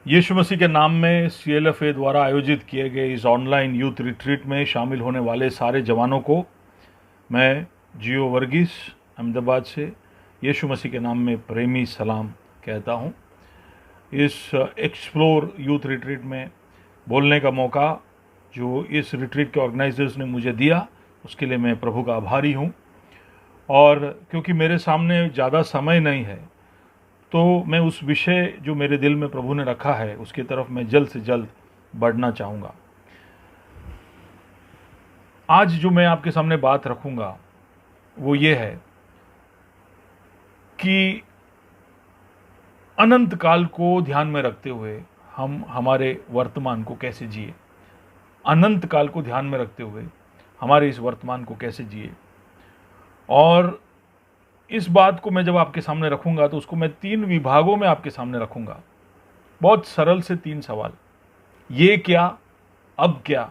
यीशु मसीह के नाम में CLFA द्वारा आयोजित किए गए इस ऑनलाइन यूथ रिट्रीट में शामिल होने वाले सारे जवानों को मैं जियो वर्गीस अहमदाबाद से यीशु मसीह के नाम में प्रेमी सलाम कहता हूं। इस एक्सप्लोर यूथ रिट्रीट में बोलने का मौका जो इस रिट्रीट के ऑर्गेनाइजर्स ने मुझे दिया, उसके लिए मैं प्रभु का आभारी हूं। और क्योंकि मेरे सामने ज़्यादा समय नहीं है, तो मैं उस विषय जो मेरे दिल में प्रभु ने रखा है उसकी तरफ मैं जल्द से जल्द बढ़ना चाहूँगा। आज जो मैं आपके सामने बात रखूँगा वो ये है कि अनंत काल को ध्यान में रखते हुए हम हमारे वर्तमान को कैसे जिए। अनंत काल को ध्यान में रखते हुए हमारे इस वर्तमान को कैसे जिए। और इस बात को मैं जब आपके सामने रखूंगा तो उसको मैं 3 विभागों में आपके सामने रखूंगा। बहुत सरल से 3 सवाल। ये क्या, अब क्या,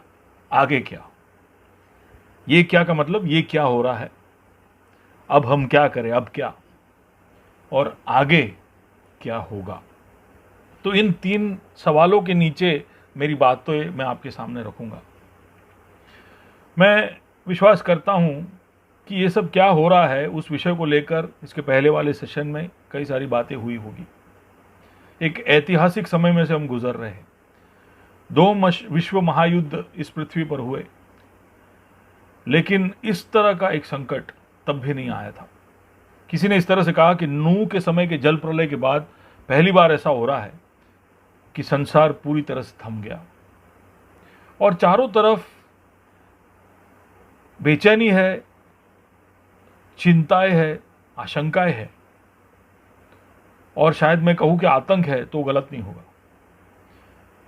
आगे क्या। ये क्या का मतलब ये क्या हो रहा है, अब हम क्या करें, अब क्या, और आगे क्या होगा। तो इन 3 सवालों के नीचे मेरी बात तो मैं आपके सामने रखूंगा। मैं विश्वास करता हूं कि ये सब क्या हो रहा है उस विषय को लेकर इसके पहले वाले सेशन में कई सारी बातें हुई होगी। एक ऐतिहासिक समय में से हम गुजर रहे हैं। 2 विश्व महायुद्ध इस पृथ्वी पर हुए, लेकिन इस तरह का एक संकट तब भी नहीं आया था। किसी ने इस तरह से कहा कि नूह के समय के जल प्रलय के बाद पहली बार ऐसा हो रहा है कि संसार पूरी तरह से थम गया और चारों तरफ बेचैनी है, चिंताएं है, आशंकाएं है, और शायद मैं कहूं कि आतंक है तो गलत नहीं होगा।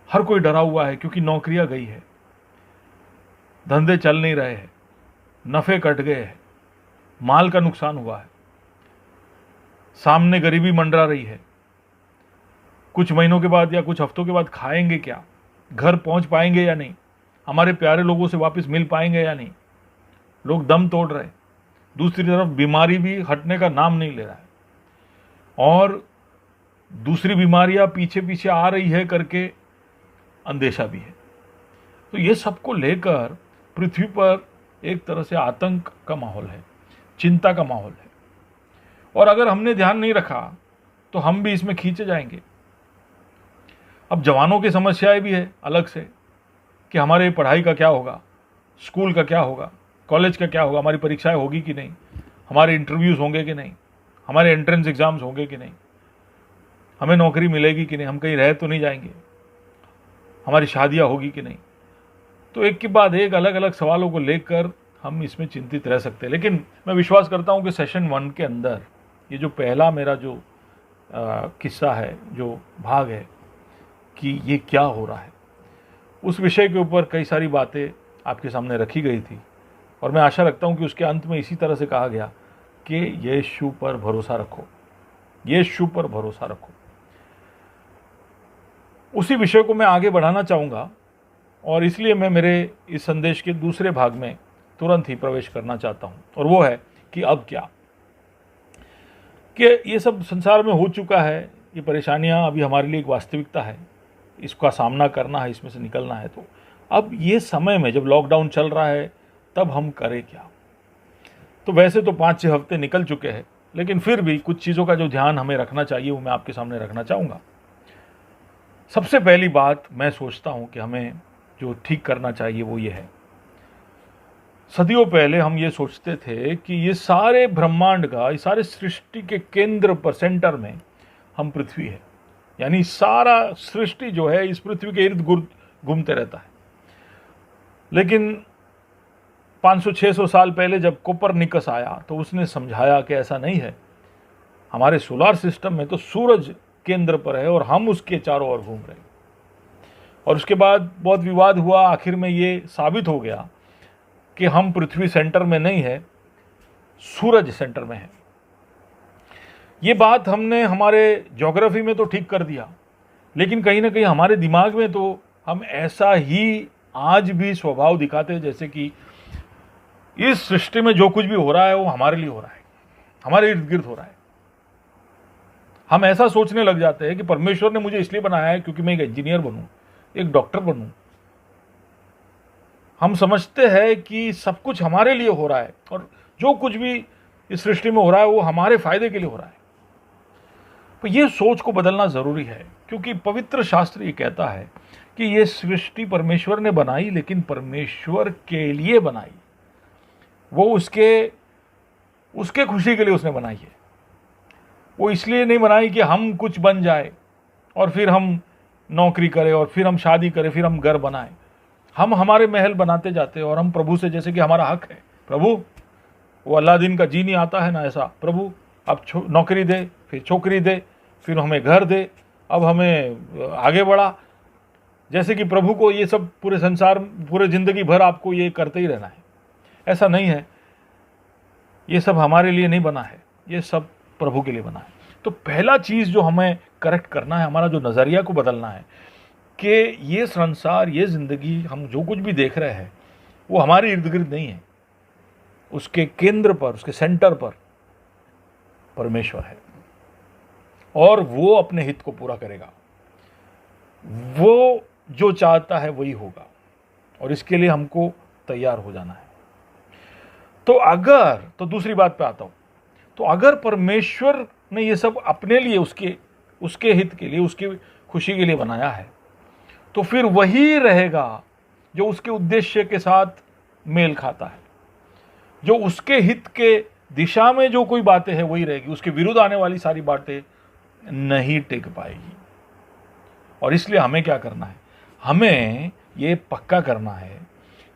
हर कोई डरा हुआ है क्योंकि नौकरियां गई है, धंधे चल नहीं रहे हैं, नफे कट गए हैं, माल का नुकसान हुआ है, सामने गरीबी मंडरा रही है। कुछ महीनों के बाद या कुछ हफ्तों के बाद खाएंगे क्या, घर पहुंच पाएंगे या नहीं, हमारे प्यारे लोगों से वापस मिल पाएंगे या नहीं। लोग दम तोड़ रहे हैं। दूसरी तरफ बीमारी भी हटने का नाम नहीं ले रहा है और दूसरी बीमारियां पीछे पीछे आ रही है करके अंदेशा भी है। तो ये सबको लेकर पृथ्वी पर एक तरह से आतंक का माहौल है, चिंता का माहौल है। और अगर हमने ध्यान नहीं रखा तो हम भी इसमें खींचे जाएंगे। अब जवानों की समस्याएं भी है अलग से कि हमारे पढ़ाई का क्या होगा, स्कूल का क्या होगा, कॉलेज का क्या होगा, हमारी परीक्षाएं होगी कि नहीं, हमारे इंटरव्यूज़ होंगे कि नहीं, हमारे एंट्रेंस एग्जाम्स होंगे कि नहीं, हमें नौकरी मिलेगी कि नहीं, हम कहीं रह तो नहीं जाएंगे, हमारी शादियां होगी कि नहीं। तो एक के बाद एक अलग अलग सवालों को लेकर हम इसमें चिंतित रह सकते हैं। लेकिन मैं विश्वास करता हूं कि सेशन 1 के अंदर ये जो पहला मेरा जो किस्सा है, जो भाग है कि ये क्या हो रहा है, उस विषय के ऊपर कई सारी बातें आपके सामने रखी गई थी। और मैं आशा रखता हूं कि उसके अंत में इसी तरह से कहा गया कि यीशु पर भरोसा रखो, यीशु पर भरोसा रखो। उसी विषय को मैं आगे बढ़ाना चाहूँगा और इसलिए मैं मेरे इस संदेश के दूसरे भाग में तुरंत ही प्रवेश करना चाहता हूँ, और वो है कि अब क्या। कि ये सब संसार में हो चुका है, ये परेशानियाँ अभी हमारे लिए एक वास्तविकता है, इसका सामना करना है, इसमें से निकलना है। तो अब ये समय में जब लॉकडाउन चल रहा है तब हम करें क्या। तो वैसे तो 5-6 हफ्ते निकल चुके हैं, लेकिन फिर भी कुछ चीज़ों का जो ध्यान हमें रखना चाहिए वो मैं आपके सामने रखना चाहूँगा। सबसे पहली बात मैं सोचता हूँ कि हमें जो ठीक करना चाहिए वो ये है। सदियों पहले हम ये सोचते थे कि ये सारे ब्रह्मांड का, इस सारे सृष्टि के केंद्र पर, सेंटर में हम पृथ्वी है, यानी सारा सृष्टि जो है इस पृथ्वी के इर्द गिर्द घूमते रहता है। लेकिन 500-600 साल पहले जब कोपरनिकस आया तो उसने समझाया कि ऐसा नहीं है। हमारे सोलार सिस्टम में तो सूरज केंद्र पर है और हम उसके चारों ओर घूम रहे हैं। और उसके बाद बहुत विवाद हुआ, आखिर में ये साबित हो गया कि हम पृथ्वी सेंटर में नहीं है, सूरज सेंटर में है। ये बात हमने हमारे ज्योग्राफी में तो ठीक कर दिया, लेकिन कहीं ना कहीं हमारे दिमाग में तो हम ऐसा ही आज भी स्वभाव दिखाते हैं जैसे कि इस सृष्टि में जो कुछ भी हो रहा है वो हमारे लिए हो रहा है, हमारे इर्द गिर्द हो रहा है। हम ऐसा सोचने लग जाते हैं कि परमेश्वर ने मुझे इसलिए बनाया है क्योंकि मैं एक इंजीनियर बनूं, एक डॉक्टर बनूं। हम समझते हैं कि सब कुछ हमारे लिए हो रहा है और जो कुछ भी इस सृष्टि में हो रहा है वो हमारे फायदे के लिए हो रहा है। तो ये सोच को बदलना जरूरी है, क्योंकि पवित्र शास्त्र ये कहता है कि ये सृष्टि परमेश्वर ने बनाई, लेकिन परमेश्वर के लिए बनाई। वो उसके खुशी के लिए उसने बनाई है। वो इसलिए नहीं बनाई कि हम कुछ बन जाए और फिर हम नौकरी करें और फिर हम शादी करें, फिर हम घर बनाएं। हम हमारे महल बनाते जाते हैं और हम प्रभु से, जैसे कि हमारा हक है, प्रभु वो अल्लादीन का जी नहीं आता है ना, ऐसा प्रभु अब नौकरी दे, फिर छोकरी दे, फिर हमें घर दे, अब हमें आगे बढ़ा। जैसे कि प्रभु को ये सब पूरे संसार, पूरे जिंदगी भर आपको ये करते ही रहना है। ऐसा नहीं है। ये सब हमारे लिए नहीं बना है, ये सब प्रभु के लिए बना है। तो पहला चीज जो हमें करेक्ट करना है, हमारा जो नजरिया को बदलना है कि ये संसार, ये जिंदगी, हम जो कुछ भी देख रहे हैं वो हमारे इर्द गिर्द नहीं है। उसके केंद्र पर, उसके सेंटर पर परमेश्वर है और वो अपने हित को पूरा करेगा। वो जो चाहता है वही होगा और इसके लिए हमको तैयार हो जाना है। तो दूसरी बात पे आता हूं। तो अगर परमेश्वर ने ये सब अपने लिए, उसके हित के लिए, उसकी खुशी के लिए बनाया है, तो फिर वही रहेगा जो उसके उद्देश्य के साथ मेल खाता है। जो उसके हित के दिशा में जो कोई बातें हैं वही रहेगी, उसके विरुद्ध आने वाली सारी बातें नहीं टिक पाएगी। और इसलिए हमें क्या करना है? हमें ये पक्का करना है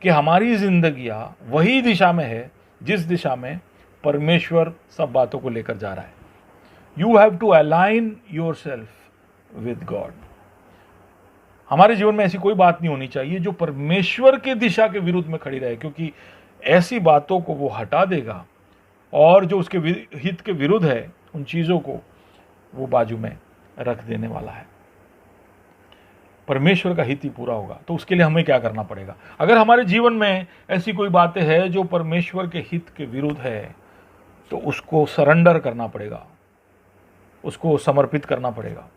कि हमारी जिंदगियां वही दिशा में है जिस दिशा में परमेश्वर सब बातों को लेकर जा रहा है। You have to align your self with God. हमारे जीवन में ऐसी कोई बात नहीं होनी चाहिए जो परमेश्वर की दिशा के विरुद्ध में खड़ी रहे, क्योंकि ऐसी बातों को वो हटा देगा और जो उसके हित के विरुद्ध है उन चीजों को वो बाजू में रख देने वाला है। परमेश्वर का हित ही पूरा होगा। तो उसके लिए हमें क्या करना पड़ेगा? अगर हमारे जीवन में ऐसी कोई बातें हैं जो परमेश्वर के हित के विरुद्ध है, तो उसको सरेंडर करना पड़ेगा, उसको समर्पित करना पड़ेगा।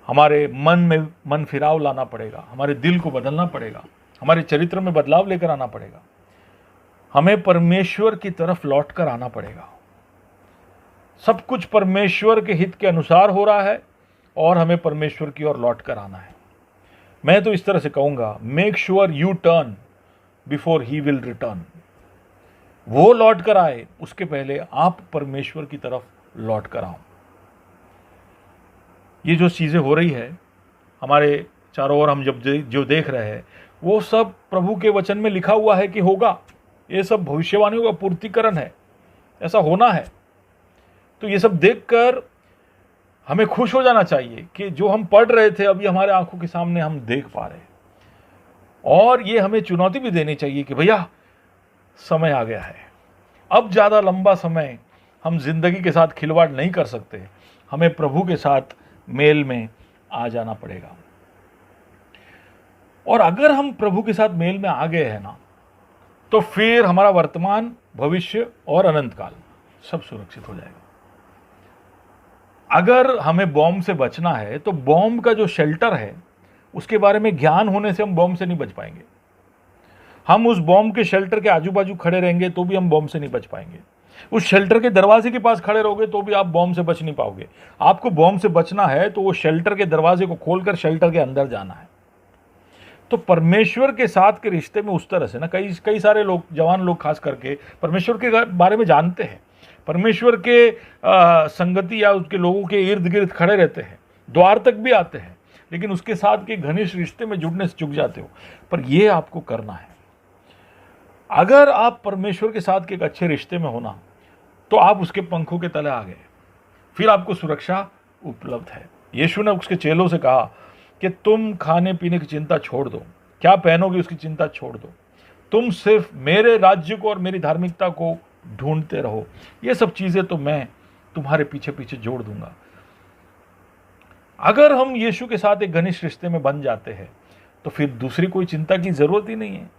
हमारे मन में मन फिराव लाना पड़ेगा, हमारे दिल को बदलना पड़ेगा, हमारे चरित्र में बदलाव लेकर आना पड़ेगा। हमें परमेश्वर की तरफ लौट कर आना पड़ेगा। सब कुछ परमेश्वर के हित के अनुसार हो रहा है और हमें परमेश्वर की ओर लौट कर आना है। मैं तो इस तरह से कहूंगा, make sure U turn before he will return. वो लौट कर आए उसके पहले आप परमेश्वर की तरफ लौट कर आओ। ये जो चीजें हो रही है हमारे चारों ओर, हम जब जो देख रहे हैं, वो सब प्रभु के वचन में लिखा हुआ है कि होगा। ये सब भविष्यवाणियों का पूर्तिकरण है, ऐसा होना है। तो ये सब देखकर हमें खुश हो जाना चाहिए कि जो हम पढ़ रहे थे अभी हमारे आंखों के सामने हम देख पा रहे हैं। और ये हमें चुनौती भी देनी चाहिए कि भैया समय आ गया है, अब ज्यादा लंबा समय हम जिंदगी के साथ खिलवाड़ नहीं कर सकते, हमें प्रभु के साथ मेल में आ जाना पड़ेगा। और अगर हम प्रभु के साथ मेल में आ गए हैं ना, तो फिर हमारा वर्तमान, भविष्य और अनंत काल सब सुरक्षित हो जाएगा। अगर हमें बॉम्ब से बचना है तो बॉम्ब का जो शेल्टर है उसके बारे में ज्ञान होने से हम बॉम्ब से नहीं बच पाएंगे। हम उस बॉम्ब के शेल्टर के आजू बाजू खड़े रहेंगे तो भी हम बॉम्ब से नहीं बच पाएंगे। उस शेल्टर के दरवाजे के पास खड़े रहोगे तो भी आप बॉम्ब से बच नहीं पाओगे। आपको बॉम्ब से बचना है तो वो शेल्टर के दरवाजे को खोलकर शेल्टर के अंदर जाना है। तो परमेश्वर के साथ के रिश्ते में उस तरह से ना, कई सारे लोग, जवान लोग खास करके, परमेश्वर के बारे में जानते हैं, परमेश्वर के संगति या उसके लोगों के इर्द गिर्द खड़े रहते हैं, द्वार तक भी आते हैं, लेकिन उसके साथ के घनिष्ठ रिश्ते में जुड़ने से चूक जाते हो। पर यह आपको करना है। अगर आप परमेश्वर के साथ के एक अच्छे रिश्ते में होना, तो आप उसके पंखों के तले आ गए, फिर आपको सुरक्षा उपलब्ध है। यीशु ने उसके चेलों से कहा कि तुम खाने पीने की चिंता छोड़ दो, क्या पहनोगे उसकी चिंता छोड़ दो, तुम सिर्फ मेरे राज्य को और मेरी धार्मिकता को ढूंढते रहो, ये सब चीजें तो मैं तुम्हारे पीछे पीछे जोड़ दूंगा। अगर हम यीशु के साथ एक घनिष्ठ रिश्ते में बन जाते हैं तो फिर दूसरी कोई चिंता की जरूरत ही नहीं है।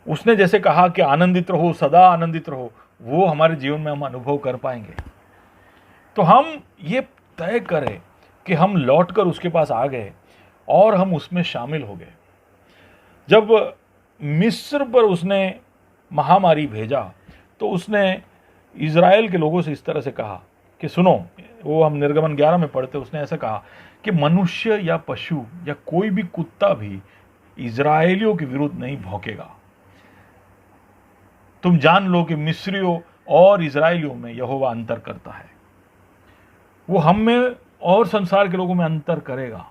उसने जैसे कहा कि आनंदित रहो, सदा आनंदित रहो, वो हमारे जीवन में हम अनुभव कर पाएंगे। तो हम ये तय करें कि हम लौटकर उसके पास आ गए और हम उसमें शामिल हो गए। जब मिस्र पर उसने महामारी भेजा तो उसने इज़राइल के लोगों से इस तरह से कहा कि सुनो, वो हम निर्गमन 11 में पढ़ते, उसने ऐसा कहा कि मनुष्य या पशु या कोई भी कुत्ता भी इज़राइलियों के विरुद्ध नहीं भौंकेगा। तुम जान लो कि मिस्रियों और इज़राइलियों में यहोवा अंतर करता है। वो हम में और संसार के लोगों में अंतर करेगा,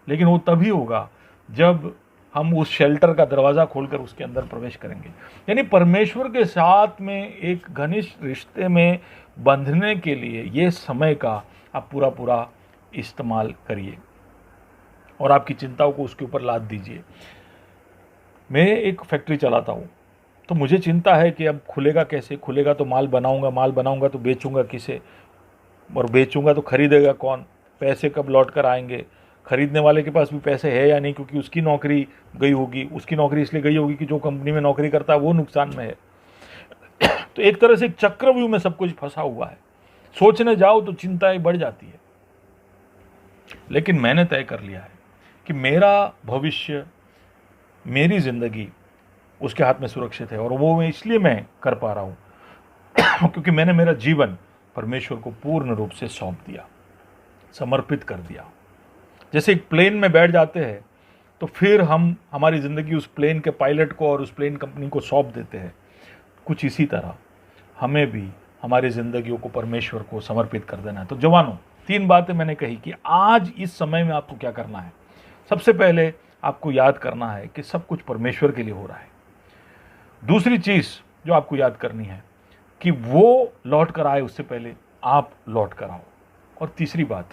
लेकिन वो तभी होगा जब हम उस शेल्टर का दरवाज़ा खोलकर उसके अंदर प्रवेश करेंगे। यानी परमेश्वर के साथ में एक घनिष्ठ रिश्ते में बंधने के लिए ये समय का आप पूरा पूरा इस्तेमाल करिए और आपकी चिंताओं को उसके ऊपर लाद दीजिए। मैं एक फैक्ट्री चलाता हूँ, तो मुझे चिंता है कि अब खुलेगा कैसे, खुलेगा तो माल बनाऊंगा तो बेचूंगा किसे, और बेचूंगा तो खरीदेगा कौन, पैसे कब लौट कर आएंगे, खरीदने वाले के पास भी पैसे है या नहीं, क्योंकि उसकी नौकरी गई होगी। उसकी नौकरी इसलिए गई होगी कि जो कंपनी में नौकरी करता है वो नुकसान में है। तो एक तरह से एक चक्रव्यूह में सब कुछ फंसा हुआ है। सोचने जाओ तो चिंताएं बढ़ जाती है। लेकिन मैंने तय कर लिया है कि मेरा भविष्य, मेरी जिंदगी उसके हाथ में सुरक्षित है, और वो इसलिए मैं कर पा रहा हूं क्योंकि मैंने मेरा जीवन परमेश्वर को पूर्ण रूप से सौंप दिया, समर्पित कर दिया। जैसे एक प्लेन में बैठ जाते हैं तो फिर हम हमारी ज़िंदगी उस प्लेन के पायलट को और उस प्लेन कंपनी को सौंप देते हैं, कुछ इसी तरह हमें भी हमारी ज़िंदगियों को परमेश्वर को समर्पित कर देना है। तो जवानों, 3 बातें मैंने कही कि आज इस समय में आपको क्या करना है। सबसे पहले आपको याद करना है कि सब कुछ परमेश्वर के लिए हो रहा है। दूसरी चीज़ जो आपको याद करनी है कि वो लौट कर आए उससे पहले आप लौट कर आओ। और तीसरी बात,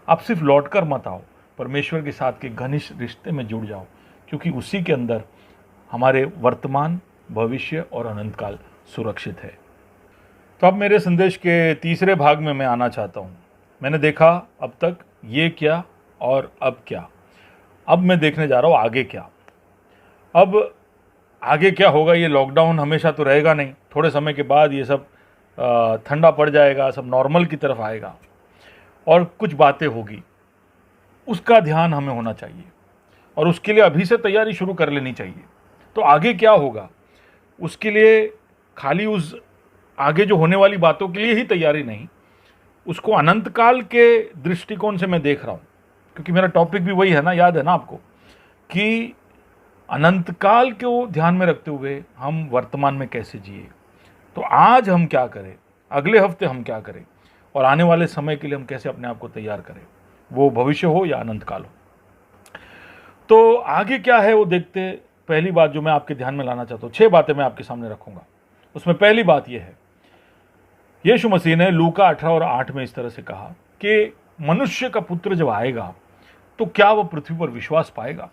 आप सिर्फ लौट कर मत आओ, परमेश्वर के साथ के घनिष्ठ रिश्ते में जुड़ जाओ, क्योंकि उसी के अंदर हमारे वर्तमान, भविष्य और अनंत काल सुरक्षित है। तो अब मेरे संदेश के तीसरे भाग में मैं आना चाहता हूँ। मैंने देखा अब तक ये क्या और अब क्या। अब मैं देखने जा रहा हूँ आगे क्या। अब आगे क्या होगा। ये लॉकडाउन हमेशा तो रहेगा नहीं, थोड़े समय के बाद ये सब ठंडा पड़ जाएगा, सब नॉर्मल की तरफ आएगा और कुछ बातें होगी, उसका ध्यान हमें होना चाहिए और उसके लिए अभी से तैयारी शुरू कर लेनी चाहिए। तो आगे क्या होगा उसके लिए खाली उस आगे जो होने वाली बातों के लिए ही तैयारी नहीं, उसको अनंत काल के दृष्टिकोण से मैं देख रहा हूँ, क्योंकि मेरा टॉपिक भी वही है ना, याद है ना आपको, कि अनंत काल को ध्यान में रखते हुए हम वर्तमान में कैसे जिए। तो आज हम क्या करें, अगले हफ्ते हम क्या करें, और आने वाले समय के लिए हम कैसे अपने आप को तैयार करें, वो भविष्य हो या अनंत काल हो। तो आगे क्या है वो देखते। पहली बात जो मैं आपके ध्यान में लाना चाहता हूँ, 6 बातें मैं आपके सामने रखूंगा। उसमें पहली बात यह है, यीशु मसीह ने लूका 18 और 8 में इस तरह से कहा कि मनुष्य का पुत्र जब आएगा तो क्या वह पृथ्वी पर विश्वास पाएगा।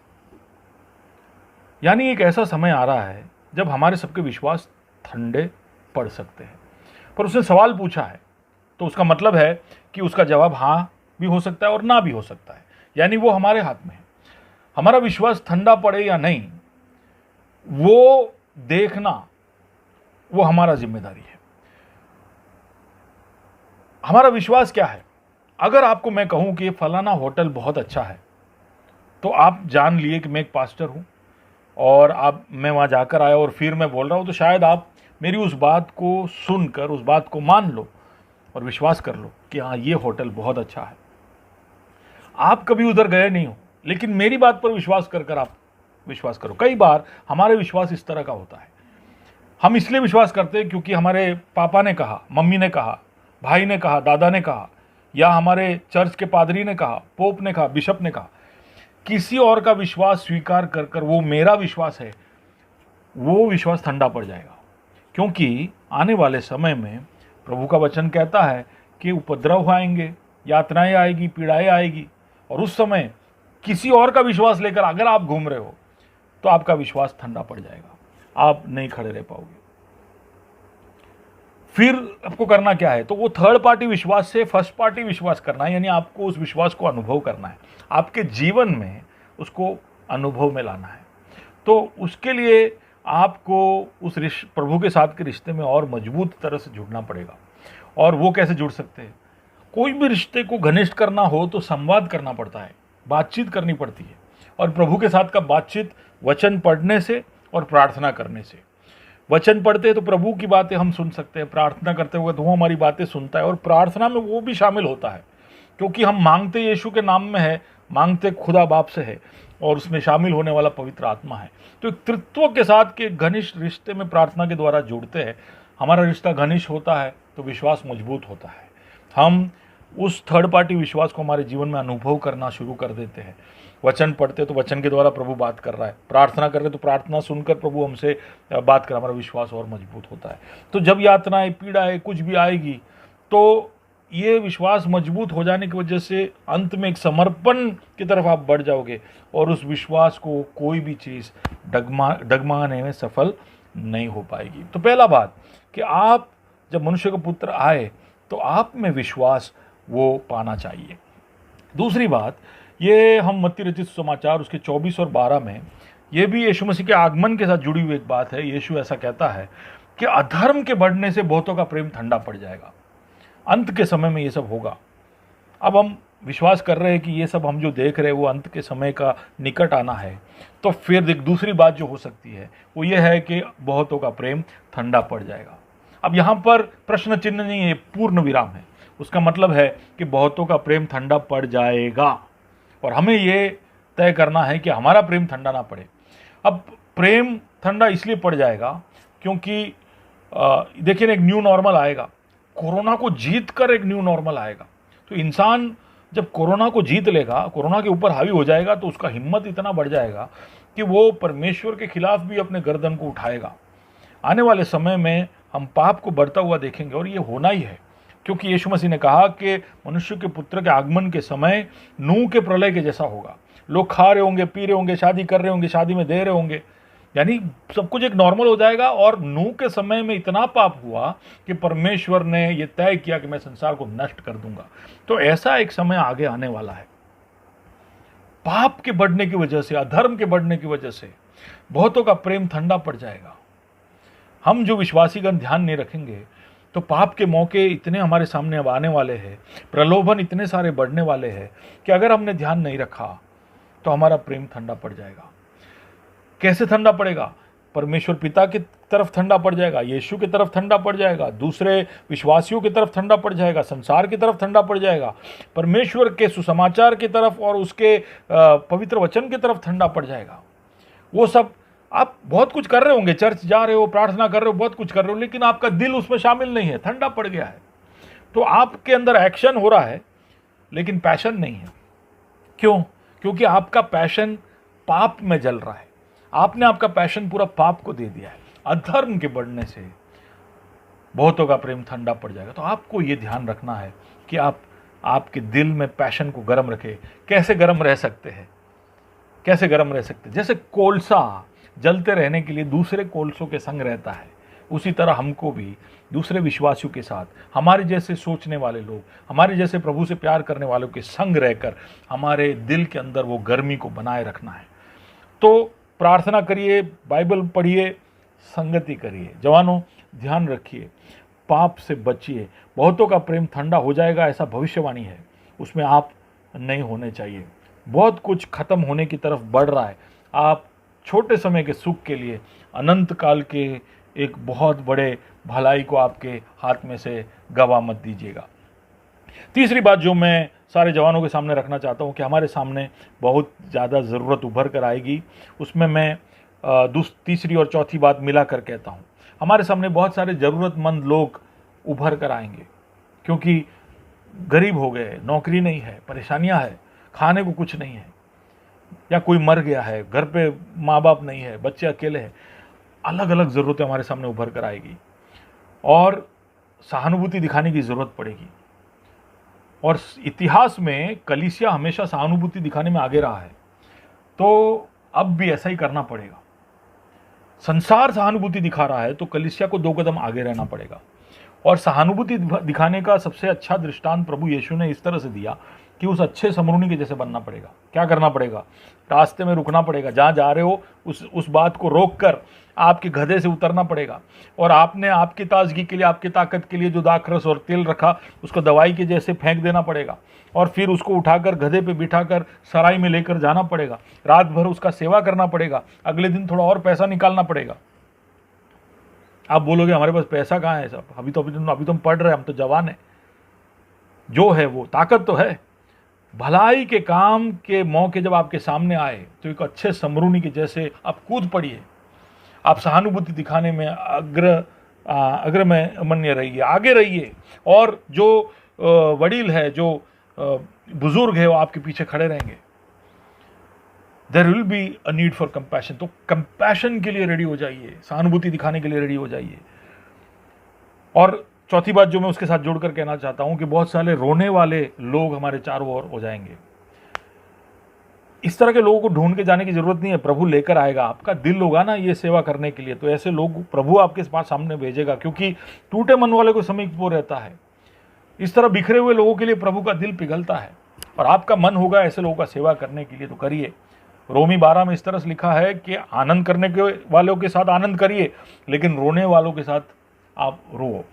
यानी एक ऐसा समय आ रहा है जब हमारे सबके विश्वास ठंडे पड़ सकते हैं। पर उसने सवाल पूछा है, तो उसका मतलब है कि उसका जवाब हाँ भी हो सकता है और ना भी हो सकता है। यानी वो हमारे हाथ में है। हमारा विश्वास ठंडा पड़े या नहीं, वो देखना वो हमारा जिम्मेदारी है। हमारा विश्वास क्या है। अगर आपको मैं कहूं कि फलाना होटल बहुत अच्छा है, तो आप जान लिए कि मैं एक पास्टर हूं और मैं वहां जाकर आया और फिर मैं बोल रहा हूं, तो शायद आप मेरी उस बात को सुनकर उस बात को मान लो और विश्वास कर लो कि हाँ, ये होटल बहुत अच्छा है। आप कभी उधर गए नहीं हो, लेकिन मेरी बात पर विश्वास कर आप विश्वास करो। कई बार हमारे विश्वास इस तरह का होता है। हम इसलिए विश्वास करते हैं क्योंकि हमारे पापा ने कहा, मम्मी ने कहा, भाई ने कहा, दादा ने कहा, या हमारे चर्च के पादरी ने कहा, पोप ने कहा, बिशप ने कहा। किसी और का विश्वास स्वीकार कर वो मेरा विश्वास है, वो विश्वास ठंडा पड़ जाएगा। क्योंकि आने वाले समय में प्रभु का वचन कहता है कि उपद्रव आएंगे, यातनाएं आएगी, पीड़ाएं आएगी, और उस समय किसी और का विश्वास लेकर अगर आप घूम रहे हो तो आपका विश्वास ठंडा पड़ जाएगा, आप नहीं खड़े रह पाओगे। फिर आपको करना क्या है, तो वो थर्ड पार्टी विश्वास से फर्स्ट पार्टी विश्वास करना है। यानी आपको उस विश्वास को अनुभव करना है, आपके जीवन में उसको अनुभव में लाना है। तो उसके लिए आपको उस प्रभु के साथ के रिश्ते में और मजबूत तरह से जुड़ना पड़ेगा। और वो कैसे जुड़ सकते हैं, कोई भी रिश्ते को घनिष्ठ करना हो तो संवाद करना पड़ता है, बातचीत करनी पड़ती है। और प्रभु के साथ का बातचीत वचन पढ़ने से और प्रार्थना करने से। वचन पढ़ते हैं तो प्रभु की बातें हम सुन सकते हैं, प्रार्थना करते हुए तो वो हमारी बातें सुनता है, और प्रार्थना में वो भी शामिल होता है, क्योंकि हम मांगते यीशु के नाम में है, मांगते खुदा बाप से है, और उसमें शामिल होने वाला पवित्र आत्मा है। तो एक तृत्व के साथ के घनिष्ठ रिश्ते में प्रार्थना के द्वारा जुड़ते हैं। हमारा रिश्ता घनिष्ठ होता है तो विश्वास मजबूत होता है। हम उस थर्ड पार्टी विश्वास को हमारे जीवन में अनुभव करना शुरू कर देते हैं। वचन पढ़ते तो वचन के द्वारा प्रभु बात कर रहा है, प्रार्थना कर रहे तो प्रार्थना सुनकर प्रभु हमसे बात कर, हमारा विश्वास और मजबूत होता है। तो जब यातनाएं, पीड़ाएं कुछ भी आएगी तो ये विश्वास मजबूत हो जाने की वजह से अंत में एक समर्पण की तरफ आप बढ़ जाओगे, और उस विश्वास को कोई भी चीज़ डगमगाने में सफल नहीं हो पाएगी। तो पहला बात कि आप जब मनुष्य का पुत्र आए तो आप में विश्वास वो पाना चाहिए। दूसरी बात, ये हम मत्ती रचित समाचार उसके 24 और 12 में, ये भी यीशु मसीह के आगमन के साथ जुड़ी हुई एक बात है। यीशु ऐसा कहता है कि अधर्म के बढ़ने से बहुतों का प्रेम ठंडा पड़ जाएगा। अंत के समय में ये सब होगा। अब हम विश्वास कर रहे हैं कि ये सब हम जो देख रहे हैं वो अंत के समय का निकट आना है। तो फिर एक दूसरी बात जो हो सकती है वो ये है कि बहुतों का प्रेम ठंडा पड़ जाएगा। अब यहाँ पर प्रश्न चिन्ह नहीं है, पूर्ण विराम है। उसका मतलब है कि बहुतों का प्रेम ठंडा पड़ जाएगा, और हमें ये तय करना है कि हमारा प्रेम ठंडा ना पड़े। अब प्रेम ठंडा इसलिए पड़ जाएगा क्योंकि देखिए, एक न्यू नॉर्मल आएगा। कोरोना को जीत कर एक न्यू नॉर्मल आएगा। तो इंसान जब कोरोना को जीत लेगा, कोरोना के ऊपर हावी हो जाएगा, तो उसका हिम्मत इतना बढ़ जाएगा कि वो परमेश्वर के खिलाफ भी अपने गर्दन को उठाएगा। आने वाले समय में हम पाप को बढ़ता हुआ देखेंगे, और ये होना ही है, क्योंकि यीशु मसीह ने कहा कि मनुष्य के पुत्र के आगमन के समय नूह के प्रलय के जैसा होगा। लोग खा रहे होंगे, पी रहे होंगे, शादी कर रहे होंगे, शादी में दे रहे होंगे, यानी सब कुछ एक नॉर्मल हो जाएगा। और नूह के समय में इतना पाप हुआ कि परमेश्वर ने यह तय किया कि मैं संसार को नष्ट कर दूंगा। तो ऐसा एक समय आगे आने वाला है। पाप के बढ़ने की वजह से, अधर्म के बढ़ने की वजह से बहुतों का प्रेम ठंडा पड़ जाएगा। हम जो विश्वासीगण ध्यान नहीं रखेंगे तो पाप के मौके इतने हमारे सामने अब आने वाले हैं, प्रलोभन इतने सारे बढ़ने वाले हैं कि अगर हमने ध्यान नहीं रखा तो हमारा प्रेम ठंडा पड़ जाएगा। कैसे ठंडा पड़ेगा? परमेश्वर पिता की तरफ ठंडा पड़ जाएगा, यीशु की तरफ ठंडा पड़ जाएगा, दूसरे विश्वासियों की तरफ ठंडा पड़ जाएगा, संसार की तरफ ठंडा पड़ जाएगा, परमेश्वर के सुसमाचार की तरफ और उसके पवित्र वचन की तरफ ठंडा पड़ जाएगा। वो सब आप बहुत कुछ कर रहे होंगे, चर्च जा रहे हो, प्रार्थना कर रहे हो, बहुत कुछ कर रहे हो, लेकिन आपका दिल उसमें शामिल नहीं है, ठंडा पड़ गया है। तो आपके अंदर एक्शन हो रहा है लेकिन पैशन नहीं है। क्यों? क्योंकि आपका पैशन पाप में जल रहा है। आपने आपका पैशन पूरा पाप को दे दिया है। अधर्म के बढ़ने से बहुतों का प्रेम ठंडा पड़ जाएगा। तो आपको ये ध्यान रखना है कि आप आपके दिल में पैशन को गर्म रखें। कैसे गर्म रह सकते हैं? कैसे गर्म रह सकते हैं? जैसे कोलसा जलते रहने के लिए दूसरे कोलसों के संग रहता है, उसी तरह हमको भी दूसरे विश्वासियों के साथ, हमारे जैसे सोचने वाले लोग, हमारे जैसे प्रभु से प्यार करने वालों के संग रहकर हमारे दिल के अंदर वो गर्मी को बनाए रखना है। तो प्रार्थना करिए, बाइबल पढ़िए, संगति करिए। जवानों, ध्यान रखिए, पाप से बचिए। बहुतों का प्रेम ठंडा हो जाएगा, ऐसा भविष्यवाणी है, उसमें आप नहीं होने चाहिए। बहुत कुछ खत्म होने की तरफ बढ़ रहा है। आप छोटे समय के सुख के लिए अनंत काल के एक बहुत बड़े भलाई को आपके हाथ में से गवा मत दीजिएगा। तीसरी बात जो मैं सारे जवानों के सामने रखना चाहता हूँ कि हमारे सामने बहुत ज़्यादा ज़रूरत उभर कर आएगी। उसमें मैं तीसरी और चौथी बात मिला कर कहता हूँ। हमारे सामने बहुत सारे ज़रूरतमंद लोग उभर कर आएंगे, क्योंकि गरीब हो गए, नौकरी नहीं है, परेशानियाँ है, खाने को कुछ नहीं है, या कोई मर गया है, घर पे माँ बाप नहीं है, बच्चे अकेले हैं। अलग अलग ज़रूरतें हमारे सामने उभर कर आएगी और सहानुभूति दिखाने की ज़रूरत पड़ेगी। और इतिहास में कलीसिया हमेशा सहानुभूति दिखाने में आगे रहा है, तो अब भी ऐसा ही करना पड़ेगा। संसार सहानुभूति दिखा रहा है तो कलीसिया को 2 कदम आगे रहना पड़ेगा। और सहानुभूति दिखाने का सबसे अच्छा दृष्टांत प्रभु यीशु ने इस तरह से दिया कि उस अच्छे समरूनी के जैसे बनना पड़ेगा। क्या करना पड़ेगा? रास्ते में रुकना पड़ेगा, जहाँ जा रहे हो उस बात को रोक कर आपके गधे से उतरना पड़ेगा, और आपने आपकी ताजगी के लिए, आपकी ताकत के लिए जो दाखरस और तेल रखा उसको दवाई के जैसे फेंक देना पड़ेगा, और फिर उसको उठाकर गधे पे बिठाकर सराय में लेकर जाना पड़ेगा, रात भर उसका सेवा करना पड़ेगा, अगले दिन थोड़ा और पैसा निकालना पड़ेगा। आप बोलोगे हमारे पास पैसा कहाँ है साहब, अभी तो हम पढ़ रहे हैं, हम तो जवान हैं। जो है वो ताकत तो है। भलाई के काम के मौके जब आपके सामने आए तो एक अच्छे समरूनी के जैसे आप कूद पड़िए। आप सहानुभूति दिखाने में अग्रमण्य रहिए, आगे रहिए, और जो वडील है, जो बुजुर्ग है, वो आपके पीछे खड़े रहेंगे। There will be a need for compassion, तो कंपैशन के लिए रेडी हो जाइए, सहानुभूति दिखाने के लिए रेडी हो जाइए। और चौथी बात जो मैं उसके साथ जोड़कर कहना चाहता हूं कि बहुत सारे रोने वाले लोग हमारे चारों ओर हो जाएंगे। इस तरह के लोगों को ढूंढ के जाने की जरूरत नहीं है, प्रभु लेकर आएगा। आपका दिल होगा ना ये सेवा करने के लिए, तो ऐसे लोग प्रभु आपके पास सामने भेजेगा, क्योंकि टूटे मन वाले को समीप वो रहता है। इस तरह बिखरे हुए लोगों के लिए प्रभु का दिल पिघलता है, और आपका मन होगा ऐसे लोगों का सेवा करने के लिए, तो करिए। रोमी 12 में इस तरह से लिखा है कि आनंद करने के वालों के साथ आनंद करिए, लेकिन रोने वालों के साथ आप रो।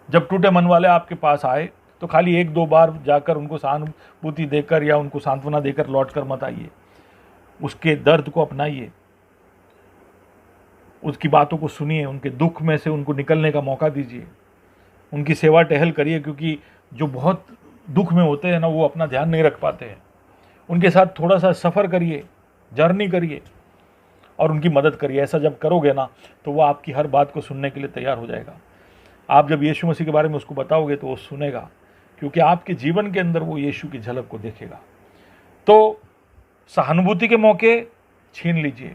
जब टूटे मन वाले आपके पास आए तो खाली 1-2 बार जाकर उनको सहानुभूति देकर या उनको सांत्वना देकर लौट कर मत आइए। उसके दर्द को अपनाइए, उसकी बातों को सुनिए, उनके दुख में से उनको निकलने का मौका दीजिए, उनकी सेवा टहल करिए, क्योंकि जो बहुत दुख में होते हैं ना, वो अपना ध्यान नहीं रख पाते हैं। उनके साथ थोड़ा सा सफ़र करिए, जर्नी करिए, और उनकी मदद करिए। ऐसा जब करोगे ना, तो वो आपकी हर बात को सुनने के लिए तैयार हो जाएगा। आप जब यीशु मसीह के बारे में उसको बताओगे तो वो सुनेगा, क्योंकि आपके जीवन के अंदर वो यीशु की झलक को देखेगा। तो सहानुभूति के मौके छीन लीजिए,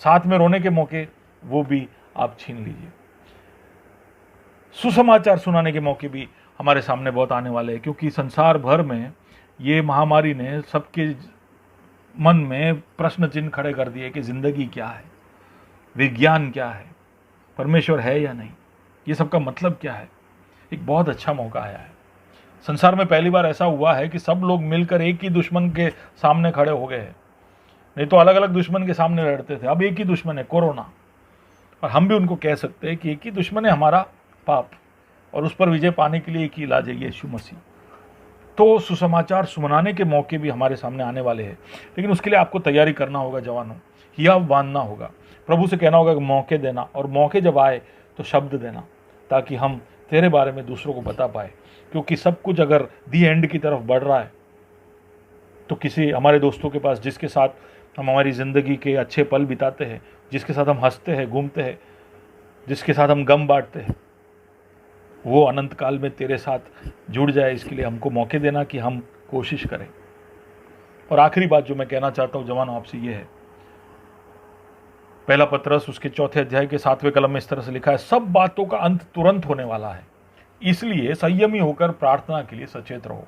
साथ में रोने के मौके वो भी आप छीन लीजिए। सुसमाचार सुनाने के मौके भी हमारे सामने बहुत आने वाले हैं, क्योंकि संसार भर में ये महामारी ने सबके मन में प्रश्न चिन्ह खड़े कर दिए कि जिंदगी क्या है, विज्ञान क्या है, परमेश्वर है या नहीं, ये सब का मतलब क्या है। एक बहुत अच्छा मौका आया है। संसार में पहली बार ऐसा हुआ है कि सब लोग मिलकर एक ही दुश्मन के सामने खड़े हो गए हैं। नहीं तो अलग अलग दुश्मन के सामने लड़ते थे, अब एक ही दुश्मन है, कोरोना। और हम भी उनको कह सकते हैं कि एक ही दुश्मन है, हमारा पाप, और उस पर विजय पाने के लिए एक ही इलाज है, यीशु मसीह। तो सुसमाचार सुनाने के मौके भी हमारे सामने आने वाले हैं, लेकिन उसके लिए आपको तैयारी करना होगा जवानों, हिया बांधना होगा, प्रभु से कहना होगा कि मौके देना, और मौके जब आए तो शब्द देना, ताकि हम तेरे बारे में दूसरों को बता पाए। क्योंकि सब कुछ अगर दी एंड की तरफ बढ़ रहा है, तो किसी हमारे दोस्तों के पास जिसके साथ हम हमारी ज़िंदगी के अच्छे पल बिताते हैं, जिसके साथ हम हंसते हैं, घूमते हैं, जिसके साथ हम गम बांटते हैं, वो अनंत काल में तेरे साथ जुड़ जाए। इसके लिए हमको मौके देना कि हम कोशिश करें। और आखिरी बात जो मैं कहना चाहता हूँ जवानों आपसे ये है, पहला पत्रस उसके 4 अध्याय के 7वें कलम में इस तरह से लिखा है, सब बातों का अंत तुरंत होने वाला है, इसलिए संयमी होकर प्रार्थना के लिए सचेत रहो।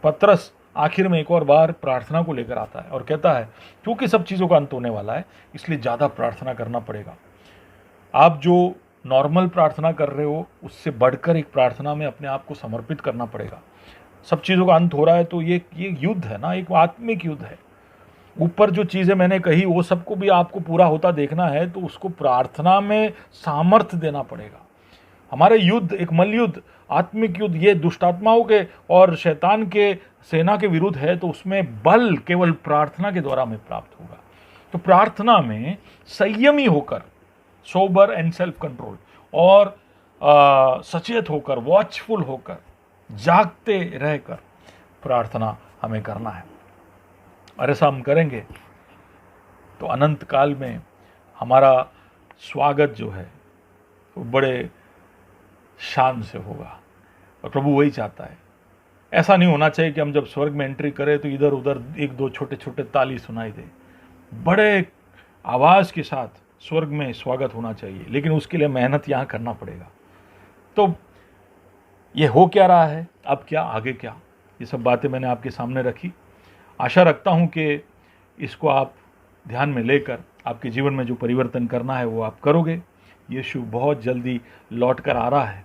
पत्रस आखिर में एक और बार प्रार्थना को लेकर आता है और कहता है क्योंकि सब चीज़ों का अंत होने वाला है, इसलिए ज़्यादा प्रार्थना करना पड़ेगा। आप जो नॉर्मल प्रार्थना कर रहे हो उससे बढ़कर एक प्रार्थना में अपने आप को समर्पित करना पड़ेगा। सब चीज़ों का अंत हो रहा है तो ये युद्ध है ना, एक आत्मिक युद्ध है। ऊपर जो चीज़ें मैंने कही वो सबको भी आपको पूरा होता देखना है, तो उसको प्रार्थना में सामर्थ्य देना पड़ेगा। हमारे युद्ध एक मल्लयुद्ध, आत्मिक युद्ध, ये दुष्टात्माओं के और शैतान के सेना के विरुद्ध है, तो उसमें बल केवल प्रार्थना के द्वारा हमें प्राप्त होगा। तो प्रार्थना में संयमी होकर, सोबर एंड सेल्फ कंट्रोल, और सचेत होकर, वॉचफुल होकर, जागते रहकर प्रार्थना हमें करना है। और ऐसा हम करेंगे तो अनंत काल में हमारा स्वागत जो है वो बड़े शान से होगा, और प्रभु वही चाहता है। ऐसा नहीं होना चाहिए कि हम जब स्वर्ग में एंट्री करें तो इधर उधर 1-2 छोटे छोटे ताली सुनाई दे। बड़े आवाज़ के साथ स्वर्ग में स्वागत होना चाहिए, लेकिन उसके लिए मेहनत यहाँ करना पड़ेगा। तो ये हो क्या रहा है, अब क्या, आगे क्या, ये सब बातें मैंने आपके सामने रखी। आशा रखता हूँ कि इसको आप ध्यान में लेकर आपके जीवन में जो परिवर्तन करना है वो आप करोगे। यीशु बहुत जल्दी लौट कर आ रहा है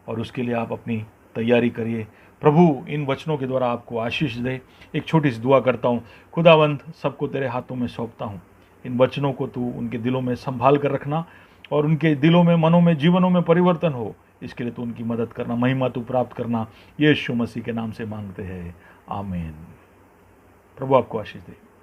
और उसके लिए आप अपनी तैयारी करिए। प्रभु इन वचनों के द्वारा आपको आशीष दे। एक छोटी सी दुआ करता हूँ। खुदावंद, सबको तेरे हाथों में सौंपता हूँ। इन वचनों को तू उनके दिलों में संभाल कर रखना और उनके दिलों में, मनों में, जीवनों में परिवर्तन हो, इसके लिए तू उनकी मदद करना, महिमा तू प्राप्त करना। यीशु मसीह के नाम से मांगते हैं, आमीन। प्रभु आपको आशीष दे।